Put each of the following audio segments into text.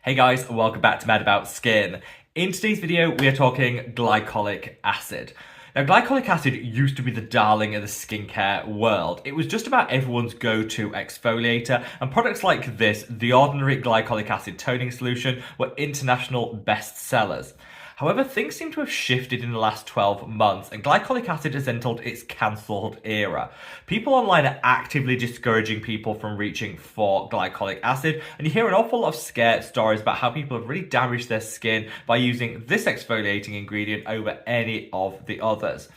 Hey guys, and welcome back to Mad About Skin. In today's video, we are talking glycolic acid. Now, glycolic acid used to be the darling of the skincare world. It was just about everyone's go-to exfoliator, and products like this, the Ordinary Glycolic Acid Toning Solution, were international bestsellers. However, things seem to have shifted in the last 12 months, and glycolic acid has entered its cancelled era. People online are actively discouraging people from reaching for glycolic acid, and you hear an awful lot of scare stories about how people have really damaged their skin by using this exfoliating ingredient over any of the others.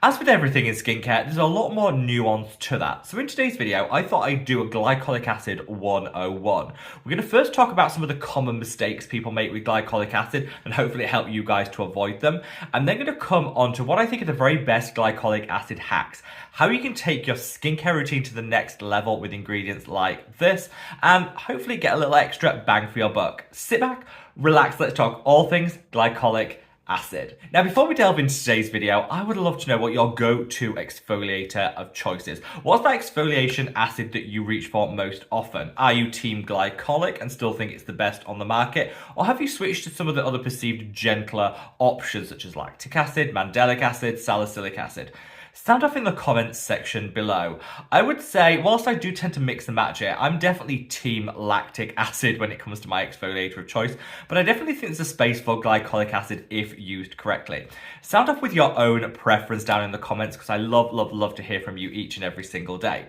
As with everything in skincare, there's a lot more nuance to that. So in today's video, I thought I'd do a glycolic acid 101. We're going to first talk about some of the common mistakes people make with glycolic acid and hopefully help you guys to avoid them. I'm then going to come on to what I think are the very best glycolic acid hacks, how you can take your skincare routine to the next level with ingredients like this, and hopefully get a little extra bang for your buck. Sit back, relax, let's talk all things glycolic acid. Now, before we delve into today's video, I would love to know what your go-to exfoliator of choice is. What's that exfoliation acid that you reach for most often? Are you team glycolic and still think it's the best on the market? Or have you switched to some of the other perceived gentler options such as lactic acid, mandelic acid, salicylic acid? Sound off in the comments section below. I would say, whilst I do tend to mix and match it, I'm definitely team lactic acid when it comes to my exfoliator of choice, but I definitely think there's a space for glycolic acid if used correctly. Sound off with your own preference down in the comments because I love to hear from you each and every single day.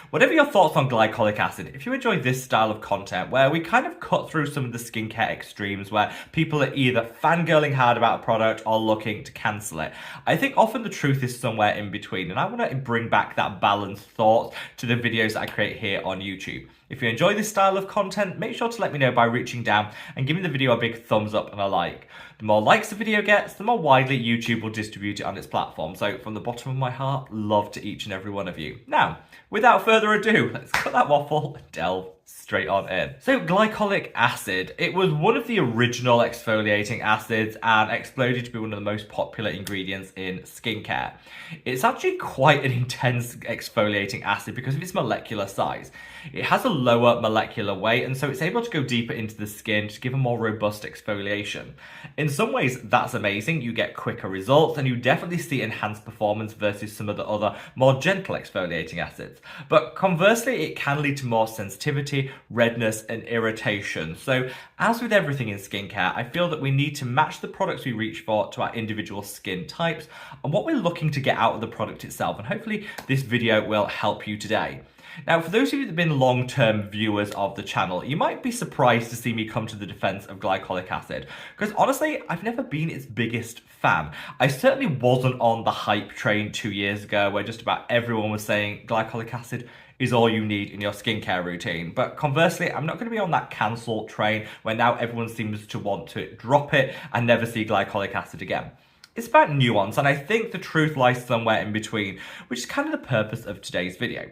Whatever your thoughts on glycolic acid, if you enjoy this style of content where we kind of cut through some of the skincare extremes where people are either fangirling hard about a product or looking to cancel it, I think often the truth is somewhere in between, and I want to bring back that balanced thought to the videos that I create here on YouTube. If you enjoy this style of content, make sure to let me know by reaching down and giving the video a big thumbs up and a like. The more likes the video gets, the more widely YouTube will distribute it on its platform. So from the bottom of my heart, love to each and every one of you. Now, without further ado, let's cut that waffle and delve straight on in. So glycolic acid, it was one of the original exfoliating acids and exploded to be one of the most popular ingredients in skincare. It's actually quite an intense exfoliating acid because of its molecular size. It has a lower molecular weight, and so it's able to go deeper into the skin to give a more robust exfoliation. In some ways, that's amazing. You get quicker results, and you definitely see enhanced performance versus some of the other more gentle exfoliating acids. But conversely, it can lead to more sensitivity, redness, and irritation. So as with everything in skincare, I feel that we need to match the products we reach for to our individual skin types and what we're looking to get out of the product itself. And hopefully this video will help you today. Now, for those of you that have been long-term viewers of the channel, you might be surprised to see me come to the defense of glycolic acid, because honestly, I've never been its biggest fan. I certainly wasn't on the hype train 2 years ago where just about everyone was saying glycolic acid is all you need in your skincare routine. But conversely, I'm not going to be on that cancel train where now everyone seems to want to drop it and never see glycolic acid again. It's about nuance, and I think the truth lies somewhere in between, which is kind of the purpose of today's video.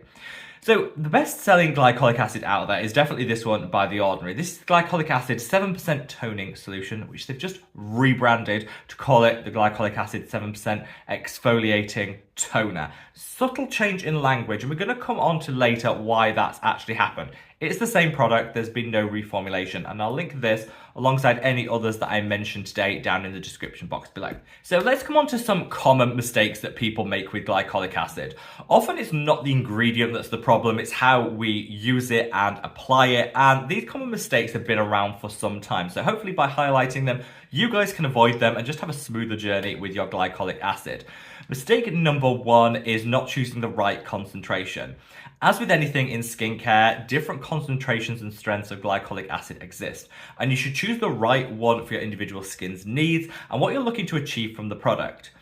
So the best-selling glycolic acid out there is definitely this one by The Ordinary. This is glycolic acid 7% toning solution, which they've just rebranded to call it the glycolic acid 7% exfoliating toner. Subtle change in language, and we're going to come on to later why that's actually happened. It's the same product, there's been no reformulation, and I'll link this alongside any others that I mentioned today down in the description box below. So let's come on to some common mistakes that people make with glycolic acid. Often it's not the ingredient that's the problem, it's how we use it and apply it, and these common mistakes have been around for some time. So hopefully by highlighting them, you guys can avoid them and just have a smoother journey with your glycolic acid. Mistake number one is not choosing the right concentration. As with anything in skincare, different concentrations and strengths of glycolic acid exist, and you should choose the right one for your individual skin's needs and what you're looking to achieve from the product.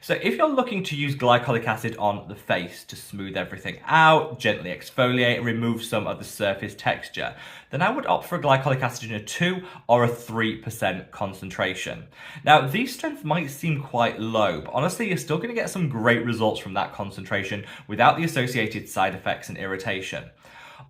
So if you're looking to use glycolic acid on the face to smooth everything out, gently exfoliate and remove some of the surface texture, then I would opt for a glycolic acid in a 2 or a 3% concentration. Now, these strengths might seem quite low, but honestly, you're still going to get some great results from that concentration without the associated side effects and irritation.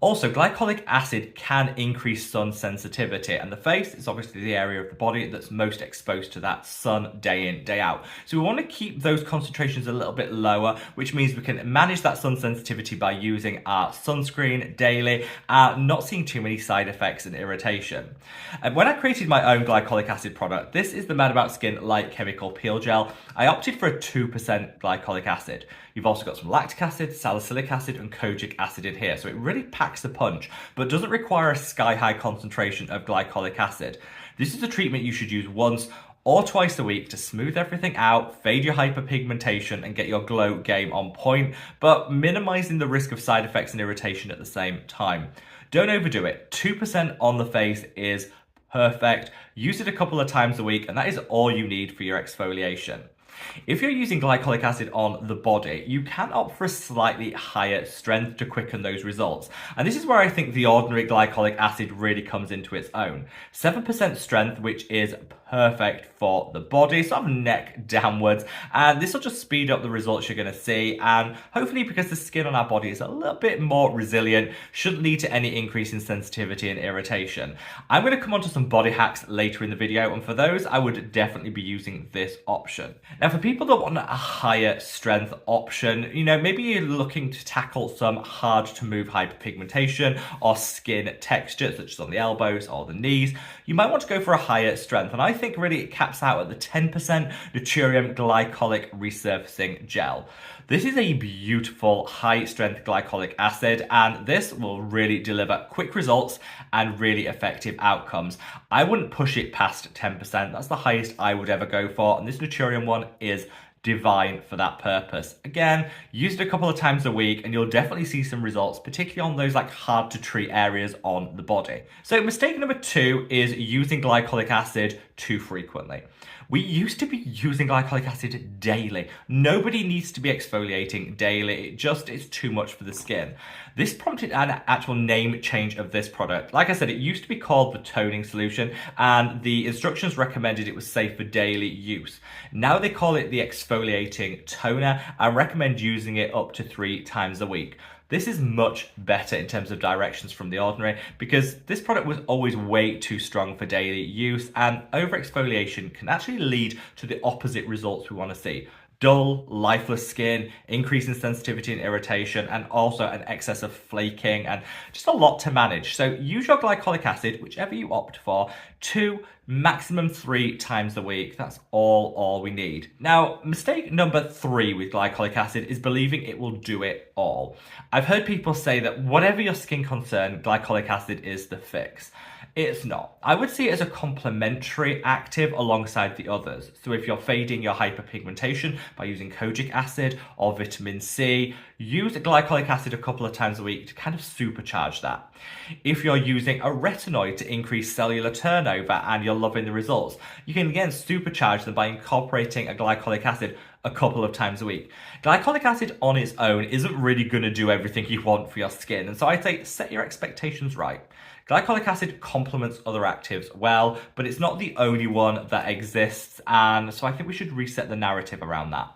Also, glycolic acid can increase sun sensitivity, and the face is obviously the area of the body that's most exposed to that sun day in, day out. So we want to keep those concentrations a little bit lower, which means we can manage that sun sensitivity by using our sunscreen daily, not seeing too many side effects and irritation. And when I created my own glycolic acid product, this is the Mad About Skin Light Chemical Peel Gel. I opted for a 2% glycolic acid. You've also got some lactic acid, salicylic acid, and kojic acid in here, so it really packs a punch, but doesn't require a sky-high concentration of glycolic acid. This is a treatment you should use once or twice a week to smooth everything out, fade your hyperpigmentation, and get your glow game on point, but minimizing the risk of side effects and irritation at the same time. Don't overdo it. 2% on the face is perfect. Use it a couple of times a week, and that is all you need for your exfoliation. If you're using glycolic acid on the body, you can opt for a slightly higher strength to quicken those results. And this is where I think the Ordinary Glycolic Acid really comes into its own. 7% strength, which is perfect for the body, sort of neck downwards, and this will just speed up the results you're going to see, and hopefully, because the skin on our body is a little bit more resilient, shouldn't lead to any increase in sensitivity and irritation. I'm going to come on to some body hacks later in the video, and for those I would definitely be using this option. Now, for people that want a higher strength option, maybe you're looking to tackle some hard to move hyperpigmentation or skin texture, such as on the elbows or the knees, you might want to go for a higher strength, and I think really it caps out at the 10% deuterium glycolic resurfacing gel. This is a beautiful high strength glycolic acid, and this will really deliver quick results and really effective outcomes. I wouldn't push it past 10%. That's the highest I would ever go for, and this deuterium one is divine for that purpose. Again, use it a couple of times a week and you'll definitely see some results, particularly on those hard to treat areas on the body. So mistake number 2 is using glycolic acid too frequently. We used to be using glycolic acid daily. Nobody needs to be exfoliating daily. It just is too much for the skin. This prompted an actual name change of this product. Like I said, it used to be called the toning solution, and the instructions recommended it was safe for daily use. Now they call it the exfoliating toner and recommend using it up to 3 times a week. This is much better in terms of directions from the Ordinary, because this product was always way too strong for daily use, and over-exfoliation can actually lead to the opposite results we want to see. Dull, lifeless skin, increase in sensitivity and irritation, and also an excess of flaking, and just a lot to manage. So use your glycolic acid, whichever you opt for, 2, maximum 3 times a week. That's all we need. Now, mistake number 3 with glycolic acid is believing it will do it all. I've heard people say that whatever your skin concern, glycolic acid is the fix. It's not. I would see it as a complementary active alongside the others. So if you're fading your hyperpigmentation by using kojic acid or vitamin C, use glycolic acid a couple of times a week to kind of supercharge that. If you're using a retinoid to increase cellular turnover and you're loving the results, you can again supercharge them by incorporating a glycolic acid a couple of times a week. Glycolic acid on its own isn't really going to do everything you want for your skin, and so I'd say set your expectations right. Glycolic acid complements other actives well, but it's not the only one that exists, and so I think we should reset the narrative around that.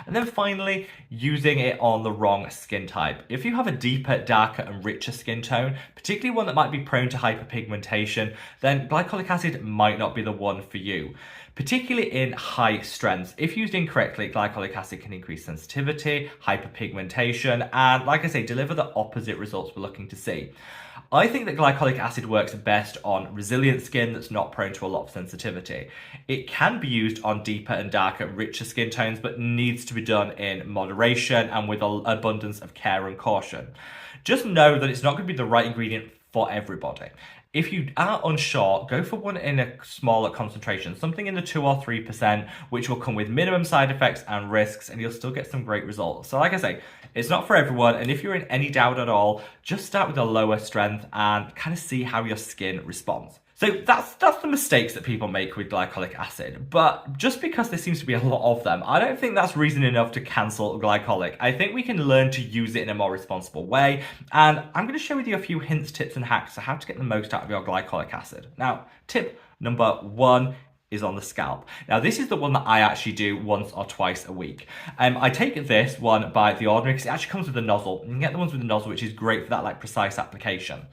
And then finally, using it on the wrong skin type. If you have a deeper, darker and richer skin tone, particularly one that might be prone to hyperpigmentation, then glycolic acid might not be the one for you. Particularly in high strengths. If used incorrectly, glycolic acid can increase sensitivity, hyperpigmentation, and like I say, deliver the opposite results we're looking to see. I think that glycolic acid works best on resilient skin that's not prone to a lot of sensitivity. It can be used on deeper and darker, richer skin tones, but needs to be done in moderation and with an abundance of care and caution. Just know that it's not going to be the right ingredient for everybody. If you are unsure, go for one in a smaller concentration, something in the 2 or 3%, which will come with minimum side effects and risks, and you'll still get some great results. So like I say, it's not for everyone, and if you're in any doubt at all, just start with a lower strength and kind of see how your skin responds. So that's the mistakes that people make with glycolic acid. But just because there seems to be a lot of them, I don't think that's reason enough to cancel glycolic. I think we can learn to use it in a more responsible way. And I'm going to share with you a few hints, tips, and hacks on how to get the most out of your glycolic acid. Now, tip number 1 is on the scalp. Now, this is the one that I actually do once or twice a week. I take this one by The Ordinary because it actually comes with a nozzle. You can get the ones with the nozzle, which is great for that like precise application.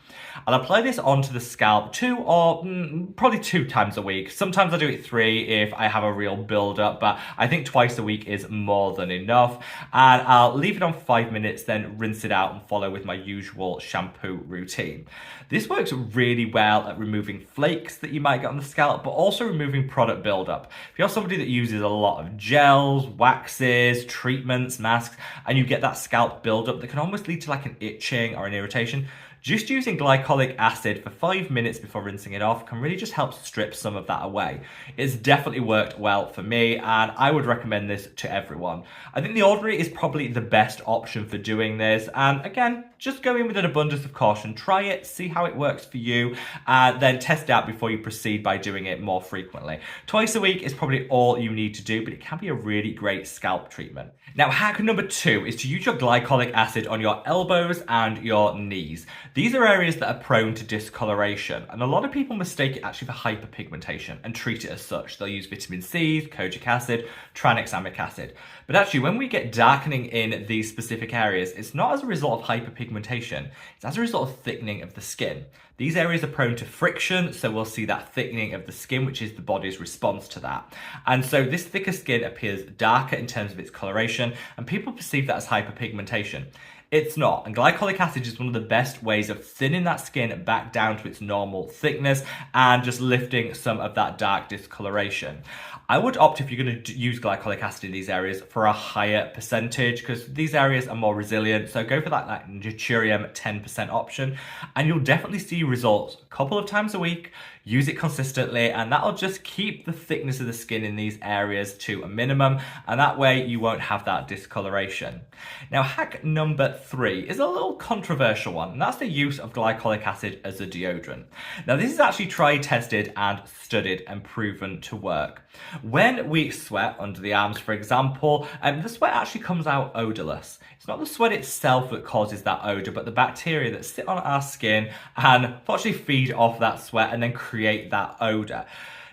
I'll apply this onto the scalp probably two times a week. Sometimes I do it 3 if I have a real build-up, but I think twice a week is more than enough. And I'll leave it on for 5 minutes, then rinse it out and follow with my usual shampoo routine. This works really well at removing flakes that you might get on the scalp, but also removing product buildup. If you're somebody that uses a lot of gels, waxes, treatments, masks, and you get that scalp buildup that can almost lead to like an itching or an irritation, just using glycolic acid for 5 minutes before rinsing it off can really just help strip some of that away. It's definitely worked well for me, and I would recommend this to everyone. I think The Ordinary is probably the best option for doing this, and again, just go in with an abundance of caution. Try it, see how it works for you, and then test it out before you proceed by doing it more frequently. Twice a week is probably all you need to do, but it can be a really great scalp treatment. Now, hack number 2 is to use your glycolic acid on your elbows and your knees. These are areas that are prone to discoloration, and a lot of people mistake it actually for hyperpigmentation and treat it as such. They'll use vitamin C, kojic acid, tranexamic acid. But actually, when we get darkening in these specific areas, it's not as a result of hyperpigmentation, it's as a result of thickening of the skin. These areas are prone to friction, so we'll see that thickening of the skin, which is the body's response to that. And so this thicker skin appears darker in terms of its coloration, and people perceive that as hyperpigmentation. It's not, and glycolic acid is one of the best ways of thinning that skin back down to its normal thickness and just lifting some of that dark discoloration. I would opt, if you're going to use glycolic acid in these areas, for a higher percentage because these areas are more resilient. So go for that like deuterium 10% option, and you'll definitely see results a couple of times a week. Use it consistently, and that'll just keep the thickness of the skin in these areas to a minimum, and that way you won't have that discoloration. Now, hack number 3 is a little controversial one, and that's the use of glycolic acid as a deodorant. Now, this is actually tried, tested, and studied and proven to work. When we sweat under the arms, for example, the sweat actually comes out odorless. It's not the sweat itself that causes that odor, but the bacteria that sit on our skin and unfortunately feed off that sweat and then create that odor.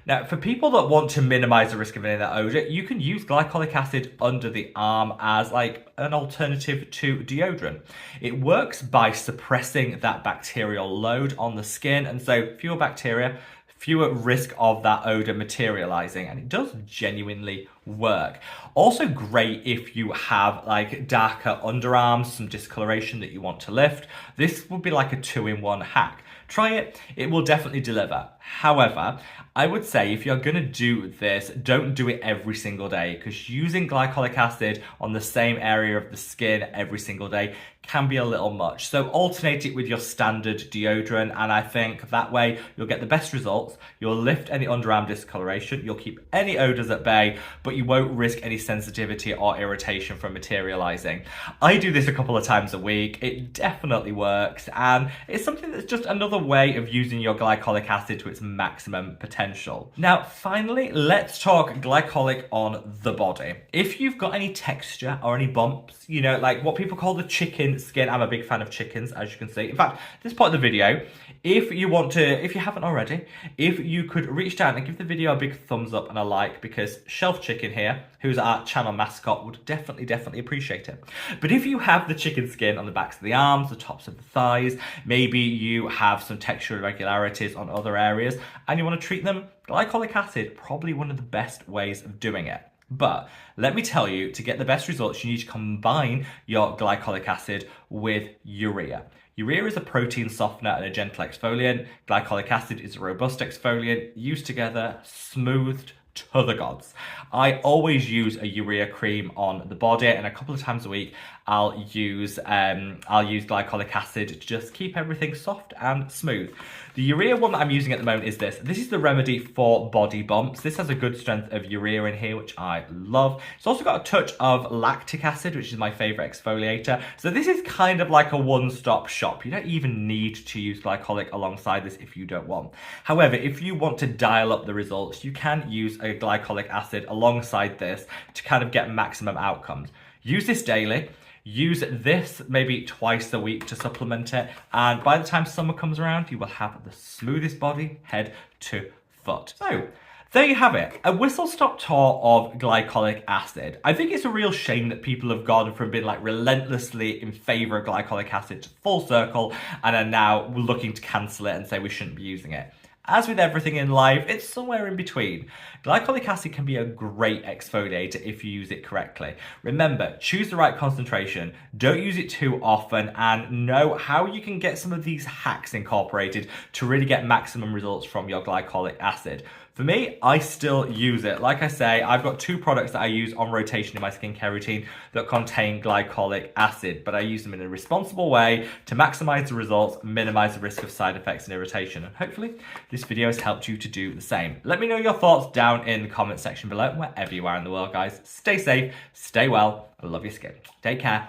Now, for people that want to minimize the risk of any of that odor, you can use glycolic acid under the arm as like an alternative to deodorant. It works by suppressing that bacterial load on the skin, and so fewer bacteria, fewer risk of that odor materializing, and it does genuinely work. Also great if you have like darker underarms, some discoloration that you want to lift. This would be like a 2-in-1 hack. Try it, it will definitely deliver. However, I would say if you're gonna do this, don't do it every single day, because using glycolic acid on the same area of the skin every single day can be a little much. So alternate it with your standard deodorant, and I think that way you'll get the best results. You'll lift any underarm discoloration, you'll keep any odors at bay, but you won't risk any sensitivity or irritation from materializing. I do this a couple of times a week. It definitely works, and it's something that's just another way of using your glycolic acid to its maximum potential. Now, finally, let's talk glycolic on the body. If you've got any texture or any bumps, you know, like what people call the chicken skin. I'm a big fan of chickens, as you can see. In fact, this part of the video, if you want to, if you haven't already, if you could reach down and give the video a big thumbs up and a like, because Shelf Chicken here, who's our channel mascot, would definitely appreciate it. But if you have the chicken skin on the backs of the arms, the tops of the thighs, maybe you have some texture irregularities on other areas, and you want to treat them, glycolic acid, probably one of the best ways of doing it. But let me tell you, to get the best results, you need to combine your glycolic acid with urea. Urea is a protein softener and a gentle exfoliant. Glycolic acid is a robust exfoliant. Used together, smoothed to the gods. I always use a urea cream on the body, and a couple of times a week I'll use glycolic acid to just keep everything soft and smooth. The urea one that I'm using at the moment is this. This is the remedy for body bumps. This has a good strength of urea in here, which I love. It's also got a touch of lactic acid, which is my favorite exfoliator. So this is kind of like a one-stop shop. You don't even need to use glycolic alongside this if you don't want. However, if you want to dial up the results, you can use a glycolic acid alongside this to kind of get maximum outcomes. Use this daily. Use this maybe twice a week to supplement it, and by the time summer comes around, you will have the smoothest body, head to foot. So There you have it, a whistle-stop tour of glycolic acid. I think it's a real shame that people have gone from being like relentlessly in favour of glycolic acid to full circle and are now looking to cancel it and say we shouldn't be using it. As with everything in life, it's somewhere in between. Glycolic acid can be a great exfoliator if you use it correctly. Remember, choose the right concentration, don't use it too often, and know how you can get some of these hacks incorporated to really get maximum results from your glycolic acid. For me, I still use it. Like I say, I've got 2 products that I use on rotation in my skincare routine that contain glycolic acid, but I use them in a responsible way to maximize the results, minimize the risk of side effects and irritation. And hopefully this video has helped you to do the same. Let me know your thoughts down in the comment section below, wherever you are in the world, guys. Stay safe, stay well, I love your skin. Take care.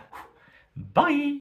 Bye.